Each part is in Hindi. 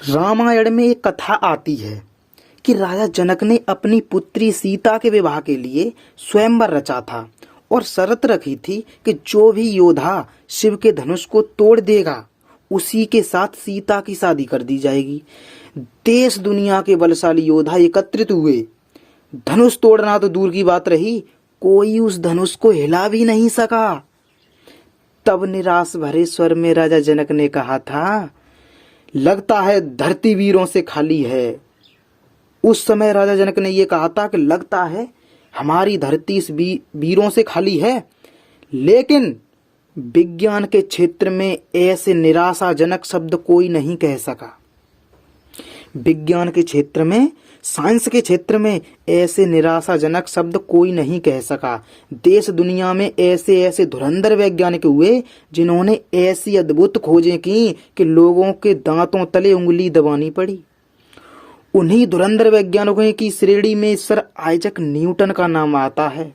रामायण में एक कथा आती है कि राजा जनक ने अपनी पुत्री सीता के विवाह के लिए स्वयंवर रचा था और शर्त रखी थी कि जो भी योद्धा शिव के धनुष को तोड़ देगा उसी के साथ सीता की शादी कर दी जाएगी। देश दुनिया के बलशाली योद्धा एकत्रित हुए। धनुष तोड़ना तो दूर की बात रही, कोई उस धनुष को हिला भी नहीं सका। तब निराश भरे स्वर में राजा जनक ने कहा था, लगता है धरती वीरों से खाली है। उस समय राजा जनक ने यह कहा था कि लगता है हमारी धरती इस वीरों से खाली है। लेकिन विज्ञान के क्षेत्र में ऐसे निराशाजनक शब्द कोई नहीं कह सका। विज्ञान के क्षेत्र में, साइंस के क्षेत्र में ऐसे निराशाजनक शब्द कोई नहीं कह सका। देश दुनिया में ऐसे ऐसे धुरंधर वैज्ञानिक हुए जिन्होंने ऐसी अद्भुत खोजें की कि लोगों के दांतों तले उंगली दबानी पड़ी। उन्हीं धुरंधर वैज्ञानिकों की श्रेणी में सर आइजक न्यूटन का नाम आता है।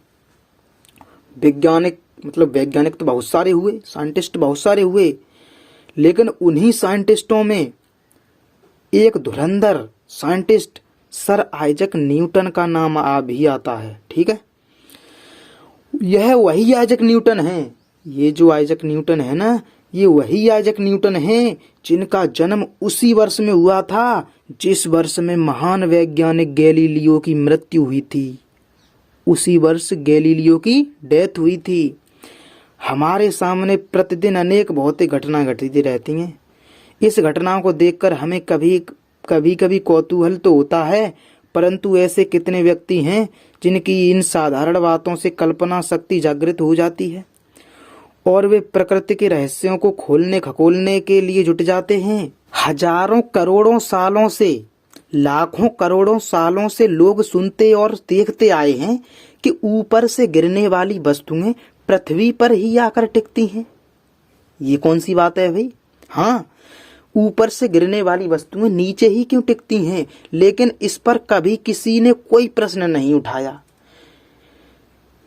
वैज्ञानिक तो बहुत सारे हुए, साइंटिस्ट बहुत सारे हुए, लेकिन उन्हीं साइंटिस्टों में एक धुरंधर साइंटिस्ट सर आइजक न्यूटन का नाम भी आता है। ठीक है, यह वही आइजक न्यूटन है। ये जो आइजक न्यूटन है ना, ये वही आइजक न्यूटन है जिनका जन्म उसी वर्ष में हुआ था जिस वर्ष में महान वैज्ञानिक गैलीलियो की मृत्यु हुई थी। उसी वर्ष गैलीलियो की डेथ हुई थी। हमारे सामने प्रतिदिन अनेक भौतिक घटनाएं घटती रहती हैं। इस घटनाओं को देखकर हमें कभी कभी कौतूहल तो होता है, परंतु ऐसे कितने व्यक्ति हैं जिनकी इन साधारण बातों से कल्पना शक्ति जागृत हो जाती है और वे प्रकृति के रहस्यों को खोलने खगोलने के लिए जुट जाते हैं। हजारों करोड़ों सालों से, लाखों करोड़ों सालों से लोग सुनते और देखते आए हैं कि ऊपर से गिरने वाली वस्तुएं पृथ्वी पर ही आकर टिकती हैं। ये कौन सी बात है भाई? हाँ, ऊपर से गिरने वाली वस्तुएं नीचे ही क्यों टिकती हैं? लेकिन इस पर कभी किसी ने कोई प्रश्न नहीं उठाया।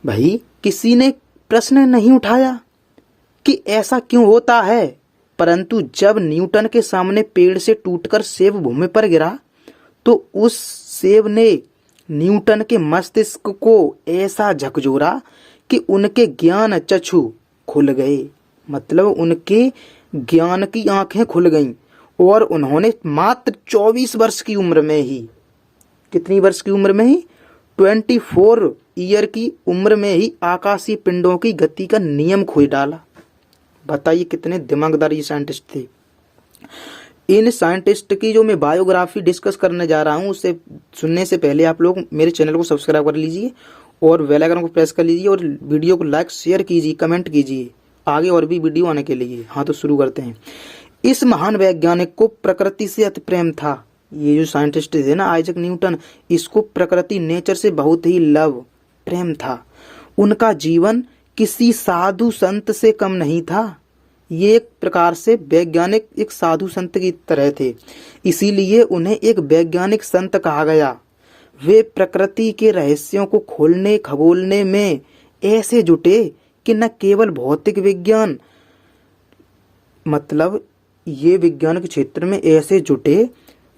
भाई, किसी ने प्रश्न नहीं उठाया कि ऐसा क्यों होता है। परंतु जब न्यूटन के सामने पेड़ से टूटकर सेब भूमि पर गिरा तो उस सेब ने न्यूटन के मस्तिष्क को ऐसा झकझोरा कि उनके ज्ञान चक्षु खुल गए। मतलब उनके ज्ञान की आंखें खुल गईं और उन्होंने मात्र 24 वर्ष की उम्र में ही, कितनी वर्ष की उम्र में ही, 24 ईयर की उम्र में ही आकाशीय पिंडों की गति का नियम खोज डाला। बताइए कितने दिमागदार ये साइंटिस्ट थे। इन साइंटिस्ट की जो मैं बायोग्राफी डिस्कस करने जा रहा हूँ, उसे सुनने से पहले आप लोग मेरे चैनल को सब्सक्राइब कर लीजिए और बेल आइकन को प्रेस कर लीजिए और वीडियो को लाइक शेयर कीजिए, कमेंट कीजिए आगे और भी वीडियो आने के लिए। हाँ, तो शुरू करते हैं। इस महान वैज्ञानिक को प्रकृति से अति प्रेम था। ये जो साइंटिस्ट थे ना, आइजक न्यूटन, इसको प्रकृति, नेचर से बहुत ही लव, प्रेम था। उनका जीवन किसी साधु संत से कम नहीं था। ये एक प्रकार से वैज्ञानिक एक साधु संत की तरह थे, इसीलिए उन्हें एक वैज्ञानिक संत कहा गया। वे प्रकृति के रहस्यों को खोलने खगोलने में ऐसे जुटे कि न केवल भौतिक विज्ञान, मतलब ये विज्ञान के क्षेत्र में ऐसे जुटे,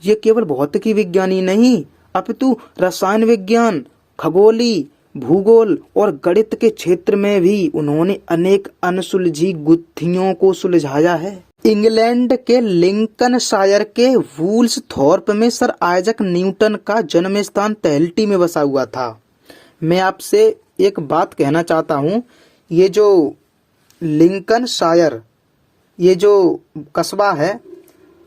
ये केवल भौतिकी विज्ञान ही नहीं अपितु रसायन विज्ञान, खगोली, भूगोल और गणित के क्षेत्र में भी उन्होंने अनेक अनसुलझी गुत्थियों को सुलझाया है। इंग्लैंड के लिंकनशायर के वुल्सथॉर्प में सर आइजक न्यूटन का जन्म स्थान तहलटी में बसा हुआ था। मैं आपसे एक बात कहना चाहता हूँ, ये जो लिंकनशायर, ये जो कस्बा है,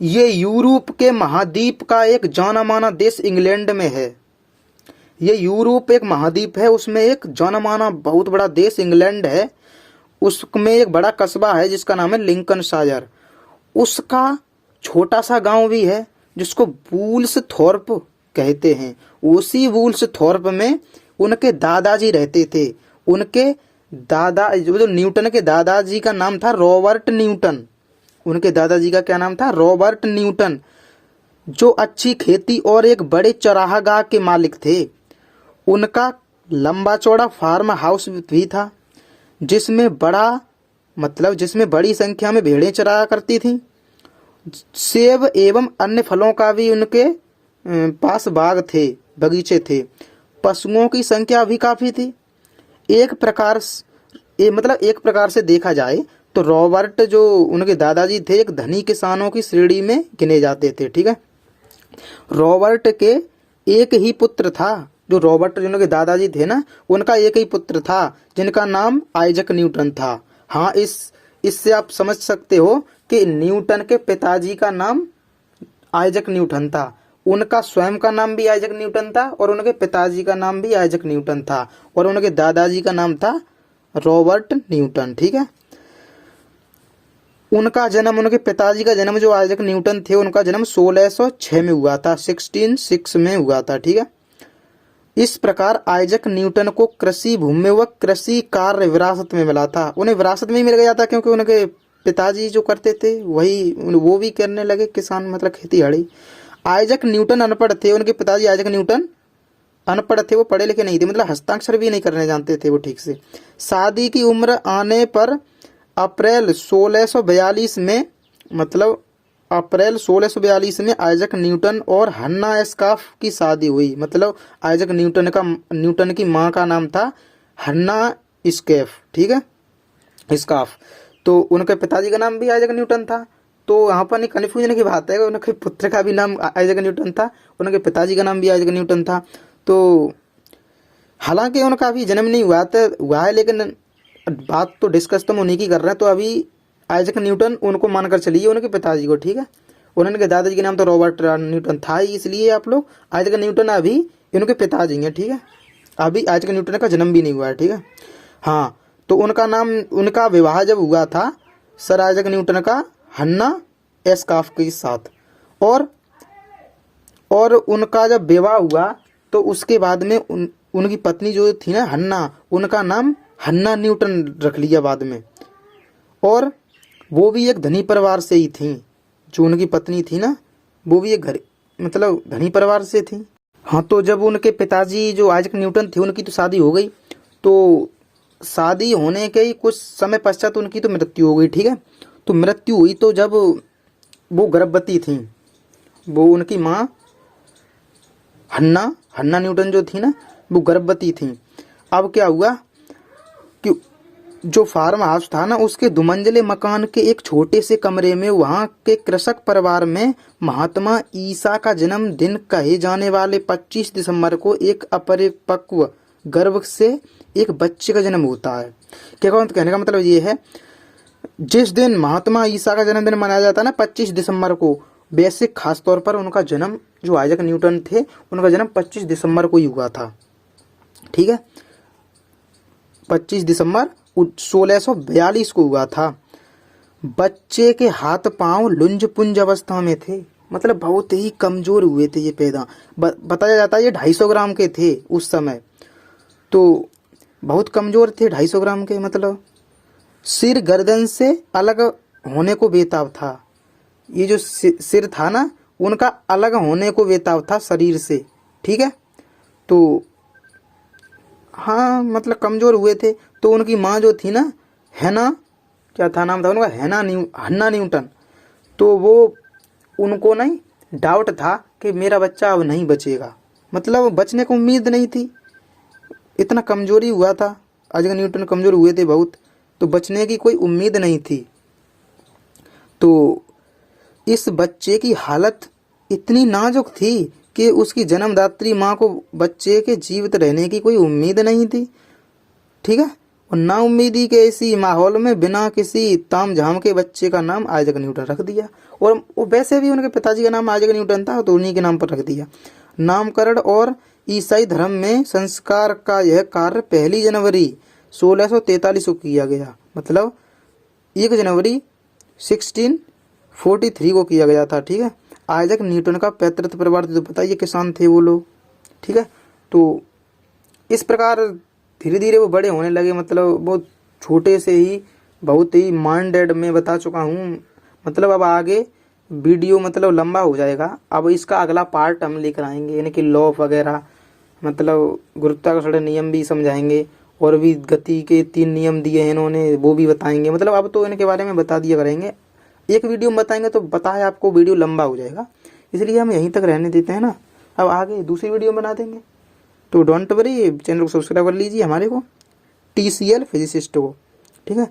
ये यूरोप के महाद्वीप का एक जाना माना देश इंग्लैंड में है। ये यूरोप एक महाद्वीप है, उसमें एक जाना माना बहुत बड़ा देश इंग्लैंड है। उसमें एक बड़ा कस्बा है जिसका नाम है लिंकनशायर। उसका छोटा सा गांव भी है जिसको वुल्सथॉर्प कहते हैं। उसी वुल्सथॉर्प में उनके दादाजी रहते थे। उनके दादा, जो न्यूटन के दादाजी का नाम था रॉबर्ट न्यूटन। उनके दादाजी का क्या नाम था? रॉबर्ट न्यूटन, जो अच्छी खेती और एक बड़े चरागाह के मालिक थे। उनका लंबा चौड़ा फार्म हाउस भी था जिसमें बड़ी संख्या में भेड़ें चराया करती थीं सेब एवं अन्य फलों का भी उनके पास बाग थे, बगीचे थे। पशुओं की संख्या भी काफी थी। एक प्रकार मतलब एक प्रकार से देखा जाए तो रॉबर्ट जो उनके दादाजी थे एक धनी किसानों की श्रेणी में गिने जाते थे। ठीक है, रॉबर्ट के एक ही पुत्र था। जो रॉबर्ट जो उनके दादाजी थे ना, उनका एक ही पुत्र था जिनका नाम आइजक न्यूटन था। हाँ, इससे आप समझ सकते हो कि न्यूटन के पिताजी का नाम आइजक न्यूटन था, उनका स्वयं का नाम भी आइजक न्यूटन था और उनके पिताजी का नाम भी आइजक न्यूटन था और उनके दादाजी का नाम था रॉबर्ट न्यूटन। ठीक है, उनका जन्म, उनके पिताजी का जन्म जो आइजक न्यूटन थे, उनका जन्म 1606 में हुआ था, 1606 में हुआ था। ठीक है, इस प्रकार आइजक न्यूटन को कृषि भूमि व कृषि कार्य विरासत में मिला था। उन्हें विरासत में ही मिल गया था क्योंकि उनके पिताजी जो करते थे वही वो भी करने लगे, किसान मतलब खेती बाड़ी। आइजक न्यूटन अनपढ़ थे, उनके पिताजी आइजक न्यूटन अनपढ़ थे, वो पढ़े लिखे नहीं थे, मतलब हस्ताक्षर भी नहीं करने जानते थे वो ठीक से। शादी की उम्र आने पर अप्रैल 1642 में, मतलब अप्रैल 1642 में आइजक न्यूटन और हन्ना एस्काफ की शादी हुई। मतलब आइजक न्यूटन की माँ का नाम था हन्ना स्कैफ। ठीक है, स्काफ। तो उनके पिताजी का नाम भी आइजक न्यूटन था। तो यहाँ पर नहीं कन्फ्यूजन की बात है, उनके पुत्र का भी नाम आइजक न्यूटन था, उनके पिताजी का नाम भी आइजक न्यूटन था। तो हालांकि उनका अभी जन्म नहीं हुआ है, लेकिन बात तो डिस्कस तो उन्हीं की कर रहे हैं। तो अभी आइजक न्यूटन उनको मानकर चलिए, उनके पिताजी को। ठीक है, उनके दादाजी का नाम तो रॉबर्ट न्यूटन था ही, इसलिए आप लोग आइजक न्यूटन अभी उनके पिताजी हैं। ठीक है, अभी आइजक न्यूटन का जन्म भी नहीं हुआ है। ठीक है, हाँ, तो उनका विवाह जब हुआ था सर आइजक न्यूटन का हन्ना एस्काफ के साथ, और उनका जब विवाह हुआ तो उसके बाद में उनकी पत्नी जो थी ना हन्ना, उनका नाम हन्ना न्यूटन रख लिया बाद में। और वो भी एक धनी परिवार से ही थी, जो उनकी पत्नी थी ना वो भी एक मतलब धनी परिवार से थी। हाँ, तो जब उनके पिताजी जो आइजक न्यूटन थे उनकी तो शादी हो गई, तो शादी होने के ही कुछ समय पश्चात उनकी तो मृत्यु हो गई। ठीक है, तो मृत्यु हुई तो जब वो गर्भवती थी, वो उनकी माँ हन्ना न्यूटन जो थी ना वो गर्भवती थी। अब क्या हुआ कि जो फार्म हाउस था ना उसके दुमंजिले मकान के एक छोटे से कमरे में वहाँ के कृषक परिवार में महात्मा ईसा का जन्मदिन कहे जाने वाले 25 दिसंबर को एक अपरिपक्व गर्भ से एक बच्चे का जन्म होता है। क्या कहने का मतलब ये है, जिस दिन महात्मा ईसा का जन्मदिन मनाया जाता है ना 25 दिसंबर को, वैसे खास तौर पर उनका जन्म जो आइजक न्यूटन थे उनका जन्म 25 दिसंबर को ही हुआ था। ठीक है, 25 दिसंबर 1642 को हुआ था। बच्चे के हाथ पांव लुंज पुंज अवस्था में थे, मतलब बहुत ही कमजोर हुए थे ये पैदा। बताया जाता है ये 250 ग्राम के थे उस समय, तो बहुत कमजोर थे 250 ग्राम के। मतलब सिर गर्दन से अलग होने को बेताब था, ये जो सिर था ना उनका अलग होने को बेताब था शरीर से। ठीक है, तो हाँ मतलब कमजोर हुए थे। तो उनकी माँ जो थी ना हैना, क्या था नाम था उनका, हन्ना न्यूटन, तो वो उनको नहीं डाउट था कि मेरा बच्चा अब नहीं बचेगा, मतलब बचने को उम्मीद नहीं थी, इतना कमजोरी हुआ था, आइजक न्यूटन कमजोर हुए थे बहुत, तो बचने की कोई उम्मीद नहीं थी। तो इस बच्चे की हालत इतनी नाजुक थी कि उसकी जन्मदात्री माँ को बच्चे के जीवित रहने की कोई उम्मीद नहीं थी। ठीक है, और ना उम्मीदी के इसी माहौल में बिना किसी तामझाम के बच्चे का नाम आइजक न्यूटन रख दिया। और वो वैसे भी उनके पिताजी का नाम आइजक न्यूटन था तो उन्हीं के नाम पर रख दिया। नामकरण और ईसाई धर्म में संस्कार का यह कार्य 1 जनवरी 1643 को किया गया, मतलब 1 जनवरी 1643 को किया गया था। ठीक है, आइजक न्यूटन का पैतृक परिवार तो पता ही, किसान थे वो लोग। ठीक है, तो इस प्रकार धीरे धीरे वो बड़े होने लगे, मतलब बहुत छोटे से ही बहुत ही माइंडेड में बता चुका हूँ। मतलब अब आगे वीडियो मतलब लंबा हो जाएगा, अब इसका अगला पार्ट हम लेकर आएंगे, यानी कि लॉ वगैरह, मतलब गुरुत्वाकर्षण नियम भी समझाएंगे, और भी गति के 3 नियम दिए हैं इन्होंने वो भी बताएंगे। मतलब अब तो इनके बारे में बता दिया करेंगे, एक वीडियो में बताएंगे तो बताए आपको वीडियो लंबा हो जाएगा, इसलिए हम यहीं तक रहने देते हैं ना। अब आगे दूसरी वीडियो बना देंगे। तो डोंट वरी, चैनल को सब्सक्राइब कर लीजिए हमारे को, TCL फिजिसिस्ट को, ठीक है।